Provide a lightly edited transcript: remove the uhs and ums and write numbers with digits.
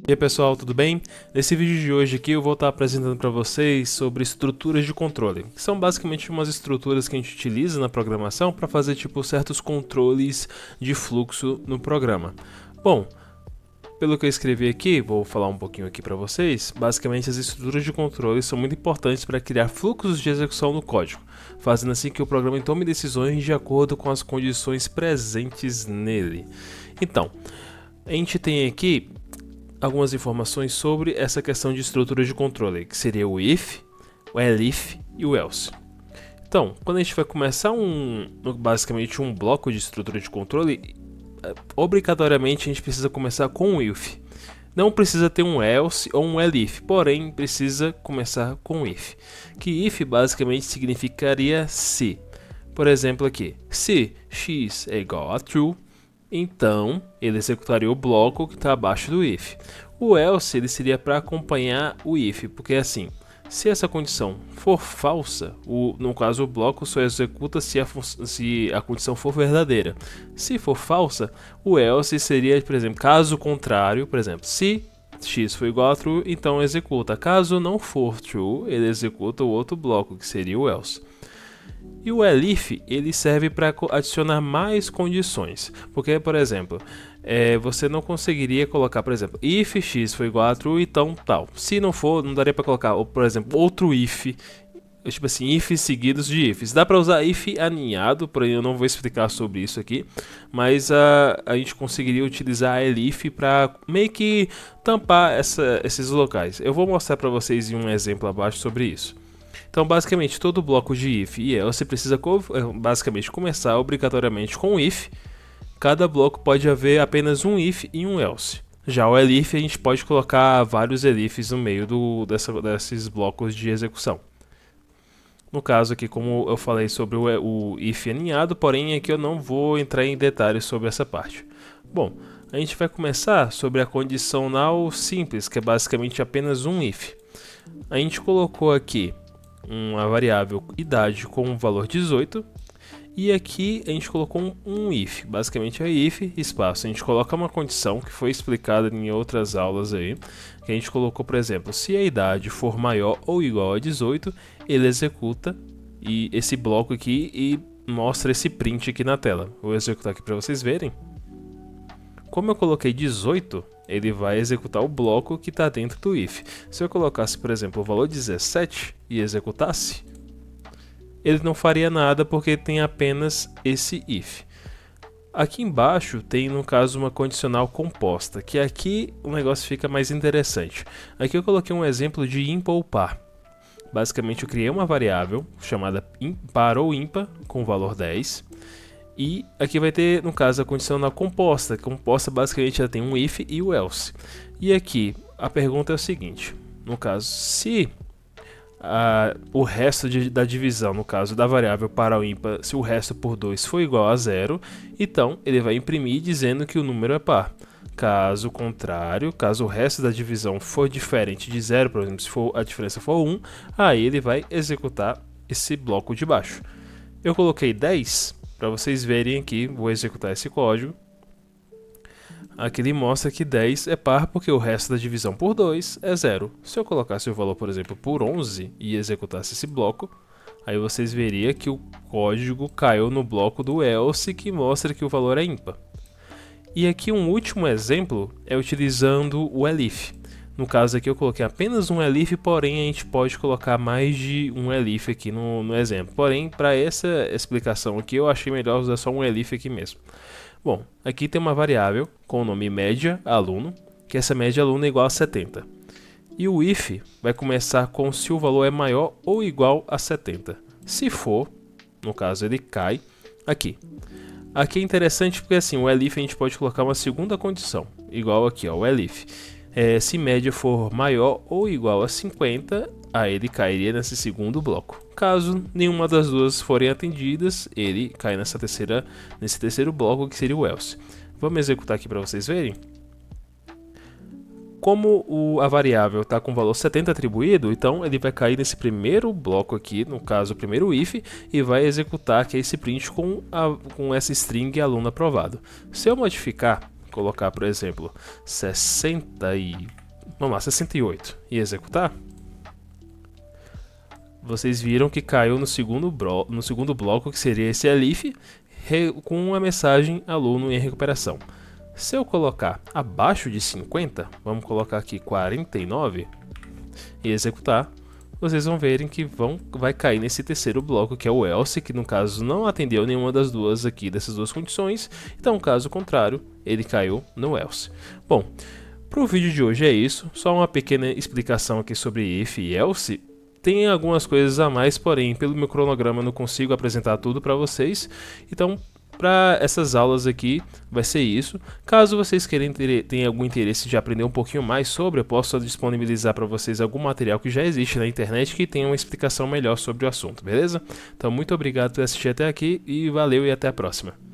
E aí pessoal, tudo bem? Nesse vídeo de hoje aqui eu vou estar apresentando para vocês sobre estruturas de controle, que são basicamente umas estruturas que a gente utiliza na programação para fazer tipo certos controles de fluxo no programa. Bom, pelo que eu escrevi aqui, vou falar um pouquinho aqui para vocês. Basicamente as estruturas de controle são muito importantes para criar fluxos de execução no código, fazendo assim que o programa tome decisões de acordo com as condições presentes nele. Então, a gente tem aqui algumas informações sobre essa questão de estrutura de controle, que seria o if, o elif e o else. Então, quando a gente vai começar basicamente um bloco de estrutura de controle, obrigatoriamente a gente precisa começar com um if. Não precisa ter um else ou um elif, porém precisa começar com if. Que if basicamente significaria se. Por exemplo aqui, se x é igual a true, então ele executaria o bloco que está abaixo do if. O else ele seria para acompanhar o if, porque assim, se essa condição for falsa, no caso o bloco só executa se a condição for verdadeira. Se for falsa, o else seria, por exemplo, caso contrário, por exemplo, se x for igual a true, então executa. Caso não for true, ele executa o outro bloco, que seria o else. E o elif ele serve para adicionar mais condições, porque, por exemplo, você não conseguiria colocar, por exemplo, if x for igual a true, então tal. Se não for, não daria para colocar, por exemplo, outro if, tipo assim, if seguidos de ifs. Dá para usar if aninhado, porém eu não vou explicar sobre isso aqui, mas a gente conseguiria utilizar a elif para meio que tampar esses locais. Eu vou mostrar para vocês em um exemplo abaixo sobre isso. Então, basicamente, todo bloco de if e else precisa basicamente começar obrigatoriamente com if. Cada bloco pode haver apenas um if e um else. Já o elif, a gente pode colocar vários elifs no meio desses blocos de execução. No caso aqui, como eu falei sobre o if aninhado, porém aqui eu não vou entrar em detalhes sobre essa parte. Bom, a gente vai começar sobre a condicional simples, que é basicamente apenas um if. A gente colocou aqui uma variável idade com o valor 18 e aqui a gente colocou um if, basicamente é if espaço. A gente coloca uma condição que foi explicada em outras aulas aí, que a gente colocou, por exemplo, se a idade for maior ou igual a 18, ele executa esse bloco aqui e mostra esse print aqui na tela. Vou executar aqui para vocês verem. Como eu coloquei 18, ele vai executar o bloco que está dentro do if. Se eu colocasse, por exemplo, o valor 17 e executasse, ele não faria nada porque tem apenas esse if. Aqui embaixo tem, no caso, uma condicional composta, que aqui o negócio fica mais interessante. Aqui eu coloquei um exemplo de ímpar ou par. Basicamente eu criei uma variável chamada par ou ímpar com o valor 10. E aqui vai ter, no caso, a condicional composta. Composta basicamente ela tem um if e o else. E aqui a pergunta é o seguinte: no caso, se o resto da divisão, no caso da variável par ou ímpar, se o resto por 2 for igual a 0, então ele vai imprimir dizendo que o número é par. Caso contrário, caso o resto da divisão for diferente de 0, por exemplo, se a diferença for 1, aí ele vai executar esse bloco de baixo. Eu coloquei 10. Para vocês verem aqui, vou executar esse código. Aqui ele mostra que 10 é par porque o resto da divisão por 2 é 0. Se eu colocasse o valor, por exemplo, por 11 e executasse esse bloco, aí vocês veriam que o código caiu no bloco do else que mostra que o valor é ímpar. E aqui um último exemplo é utilizando o elif. No caso aqui eu coloquei apenas um elif, porém a gente pode colocar mais de um elif aqui no exemplo. Porém, para essa explicação aqui eu achei melhor usar só um elif aqui mesmo. Bom, aqui tem uma variável com o nome média aluno, que essa média aluno é igual a 70. E o if vai começar com se o valor é maior ou igual a 70. Se for, no caso ele cai aqui. Aqui é interessante porque assim, o elif a gente pode colocar uma segunda condição, igual aqui, ó, o elif. Se média for maior ou igual a 50, aí ele cairia nesse segundo bloco. Caso nenhuma das duas forem atendidas, ele cai nesse terceiro bloco, que seria o else. Vamos executar aqui para vocês verem. Como a variável está com o valor 70 atribuído, então ele vai cair nesse primeiro bloco aqui, no caso o primeiro if, e vai executar aqui esse print com essa string aluno aprovado. Se eu modificar colocar, por exemplo, 68 e executar, vocês viram que caiu no segundo bloco, que seria esse elif, com a mensagem aluno em recuperação. Se eu colocar abaixo de 50, vamos colocar aqui 49 e executar, vocês vão verem que vai cair nesse terceiro bloco, que é o else, que no caso não atendeu nenhuma das duas aqui, dessas duas condições. Então, caso contrário, ele caiu no else. Bom, para o vídeo de hoje é isso, só uma pequena explicação aqui sobre if e else. Tem algumas coisas a mais, porém, pelo meu cronograma eu não consigo apresentar tudo para vocês. Então, para essas aulas aqui, vai ser isso. Caso vocês tenham algum interesse de aprender um pouquinho mais sobre, eu posso disponibilizar para vocês algum material que já existe na internet que tenha uma explicação melhor sobre o assunto, beleza? Então, muito obrigado por assistir até aqui e valeu e até a próxima.